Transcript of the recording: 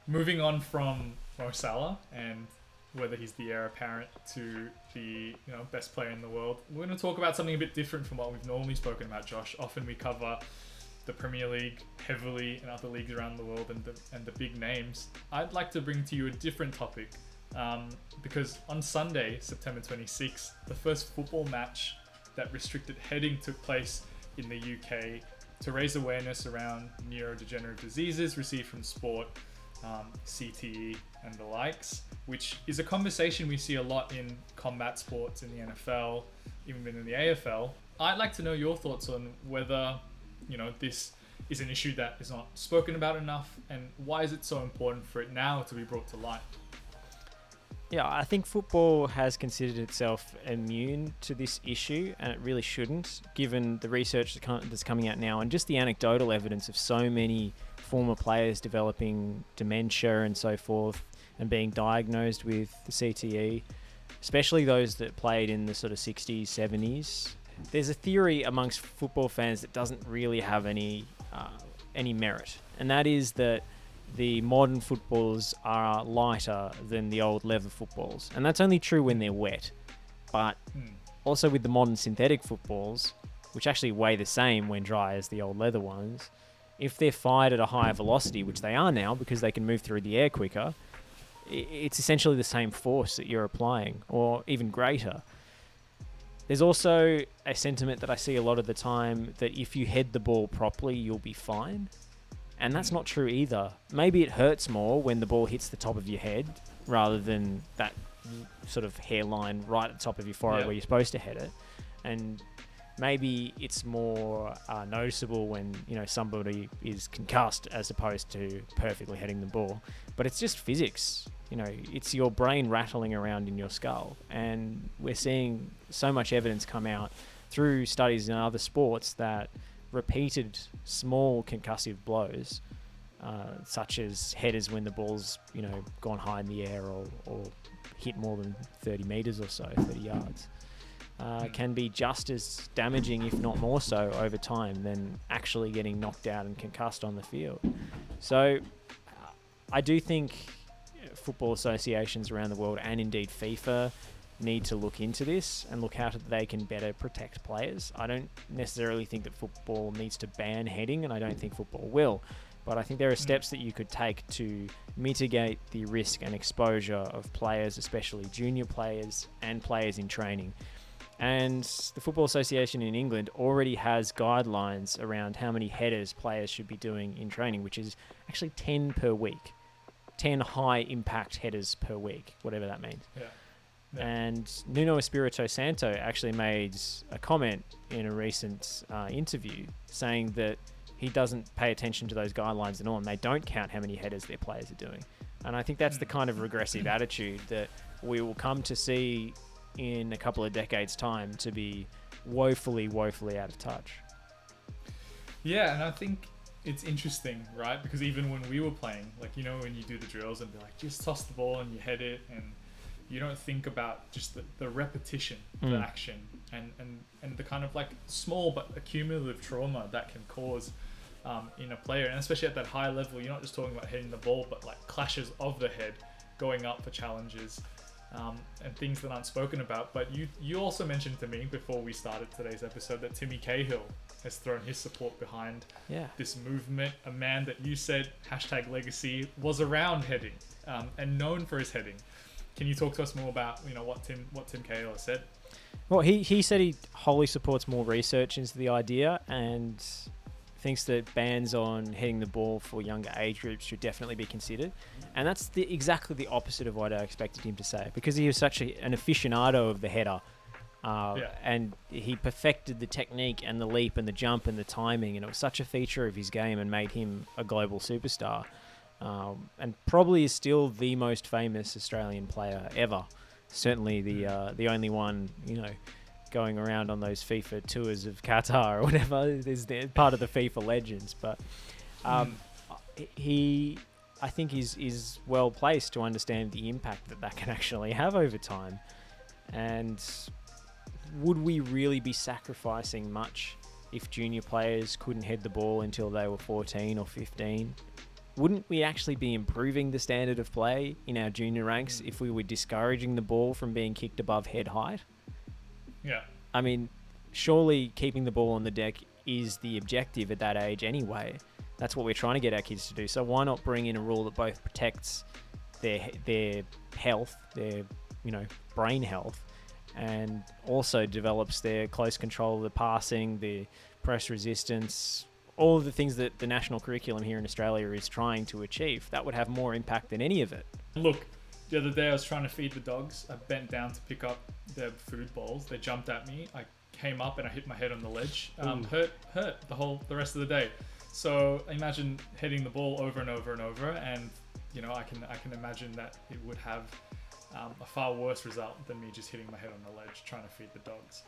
moving on from Mo Salah and whether he's the heir apparent to the best player in the world, we're going to talk about something a bit different from what we've normally spoken about, Josh. Often we cover the Premier League heavily and other leagues around the world and the big names. I'd like to bring to you a different topic because on Sunday, September 26th, the first football match that restricted heading took place in the UK to raise awareness around neurodegenerative diseases received from sport, CTE and the likes, which is a conversation we see a lot in combat sports in the NFL, even in the AFL. I'd like to know your thoughts on whether, this is an issue that is not spoken about enough, and why is it so important for it now to be brought to light? Yeah, I think football has considered itself immune to this issue, and it really shouldn't, given the research that's coming out now and just the anecdotal evidence of so many former players developing dementia and so forth and being diagnosed with the CTE, especially those that played in the sort of 60s, 70s. There's a theory amongst football fans that doesn't really have any merit, and that is that the modern footballs are lighter than the old leather footballs. And that's only true when they're wet. But also with the modern synthetic footballs, which actually weigh the same when dry as the old leather ones, if they're fired at a higher velocity, which they are now because they can move through the air quicker, it's essentially the same force that you're applying, or even greater. There's also a sentiment that I see a lot of the time that if you head the ball properly, you'll be fine. And that's not true either. Maybe it hurts more when the ball hits the top of your head rather than that sort of hairline right at the top of your forehead where you're supposed to head it. And maybe it's more noticeable when somebody is concussed as opposed to perfectly heading the ball. But it's just physics. It's your brain rattling around in your skull. And we're seeing so much evidence come out through studies in other sports that repeated small concussive blows, such as headers when the ball's gone high in the air or hit more than 30 meters or so, 30 yards, can be just as damaging, if not more so, over time than actually getting knocked out and concussed on the field. So I do think football associations around the world, and indeed FIFA, need to look into this and look how they can better protect players. I don't necessarily think that football needs to ban heading, and I don't think football will. But I think there are steps that you could take to mitigate the risk and exposure of players, especially junior players and players in training. And the Football Association in England already has guidelines around how many headers players should be doing in training, which is actually 10 per week. 10 high-impact headers per week, whatever that means. Yeah. And Nuno Espirito Santo actually made a comment in a recent interview saying that he doesn't pay attention to those guidelines at all, and they don't count how many headers their players are doing. And I think that's the kind of regressive attitude that we will come to see in a couple of decades' time to be woefully out of touch. Yeah, and I think it's interesting, right? Because even when we were playing, when you do the drills and be like, just toss the ball and you head it, and you don't think about just the repetition, the action, and the kind of small but accumulative trauma that can cause in a player. And especially at that high level, you're not just talking about hitting the ball, but clashes of the head, going up for challenges, and things that aren't spoken about. But you also mentioned to me before we started today's episode that Timmy Cahill has thrown his support behind this movement, a man that you said, #legacy, was around heading and known for his heading. Can you talk to us more about what Tim Cahill has said? Well, he said he wholly supports more research into the idea and thinks that bans on hitting the ball for younger age groups should definitely be considered. And that's exactly the opposite of what I expected him to say, because he was such an aficionado of the header. And he perfected the technique and the leap and the jump and the timing, and it was such a feature of his game and made him a global superstar. And probably is still the most famous Australian player ever. Certainly the only one, going around on those FIFA tours of Qatar or whatever. Is part of the FIFA legends. But he, I think, is well placed to understand the impact that can actually have over time. And would we really be sacrificing much if junior players couldn't head the ball until they were 14 or 15? wouldn't we actually be improving the standard of play in our junior ranks if we were discouraging the ball from being kicked above head height? Yeah. I mean, surely keeping the ball on the deck is the objective at that age anyway. That's what we're trying to get our kids to do. So why not bring in a rule that both protects their health, their brain health, and also develops their close control of the passing, the press resistance, all of the things that the national curriculum here in Australia is trying to achieve. That would have more impact than any of it. Look, the other day I was trying to feed the dogs. I bent down to pick up their food bowls. They jumped at me. I came up and I hit my head on the ledge. Hurt the rest of the day. So imagine hitting the ball over and over and over, and I can imagine that it would have a far worse result than me just hitting my head on the ledge trying to feed the dogs.